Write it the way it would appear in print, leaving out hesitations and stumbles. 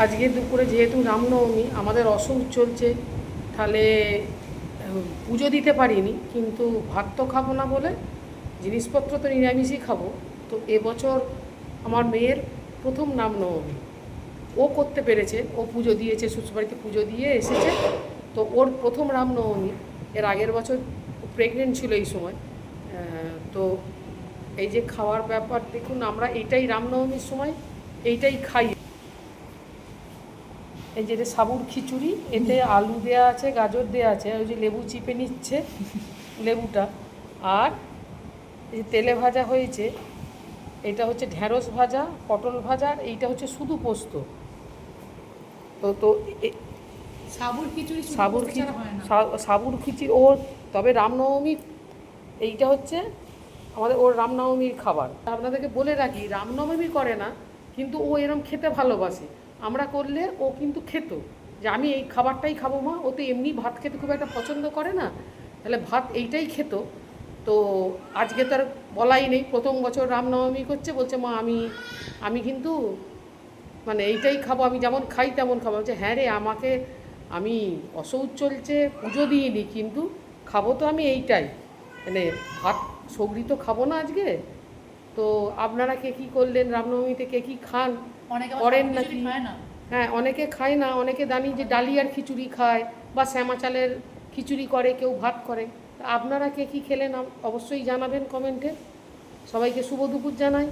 আজকে দুপুরে যেহেতু রামনবমী আমাদের অসৌচ চলছে, তাহলে পুজো দিতে পারিনি, কিন্তু ভাত তো খাবো না বলে জিনিসপত্র তো নিরামিষই খাবো। তো এবছর আমার মেয়ের প্রথম রামনবমী, ও করতে পেরেছে, ও পুজো দিয়েছে, শ্বশুরবাড়িতে পুজো দিয়ে এসেছে। তো ওর প্রথম রামনবমী। এর আগের বছর প্রেগনেন্ট ছিল এই সময়। তো এই যে খাওয়ার ব্যাপার দেখুন, আমরা এইটাই রামনবমীর সময় এইটাই খাই। এই যে সাবুর খিচুড়ি, এতে আলু দেওয়া আছে, গাজর দেওয়া আছে, ওই যে লেবু চিপে নিচ্ছে লেবুটা। আর এই যে তেলে ভাজা হয়েছে, এটা হচ্ছে ঢ্যাঁড়স ভাজা, পটল ভাজা, আর এইটা হচ্ছে শুধু পোস্ত। তো তো সাবুর খিচুড়ি ওর, তবে রামনবমী এইটা হচ্ছে আমাদের ওর রামনবমীর খাবার। আপনাদেরকে বলে রাখি, রামনবমী করে না, কিন্তু ও এরম খেতে ভালোবাসে। আমরা করলে ও কিন্তু খেত, যে আমি এই খাবারটাই খাবো মা। ও তো এমনি ভাত খেতে খুব একটা পছন্দ করে না, তাহলে ভাত এইটাই খেত। তো আজকে তো আর বলাই নেই, প্রথম বছর রামনবমী করছে, বলছে মা আমি কিন্তু মানে এইটাই খাবো, আমি যেমন খাই তেমন খাবো। বলছে হ্যাঁ রে, আমি অশৌচ চলছে, পুজো দিইনি, কিন্তু খাবো তো আমি এইটাই, মানে ভাত সবজি তো খাবো না আজকে। তো আপনারা কে কী করলেন রামনবমীতে, কে কী খান, করেন নাকি? হ্যাঁ, অনেকে খায় না, অনেকে জানি যে ডালিয়ার খিচুড়ি খায় বা শ্যামা চালের খিচুড়ি করে, কেউ ভাত করে। তা আপনারা কে কী খেলেন অবশ্যই জানাবেন কমেন্টে। সবাইকে শুভ দুপুর জানাই।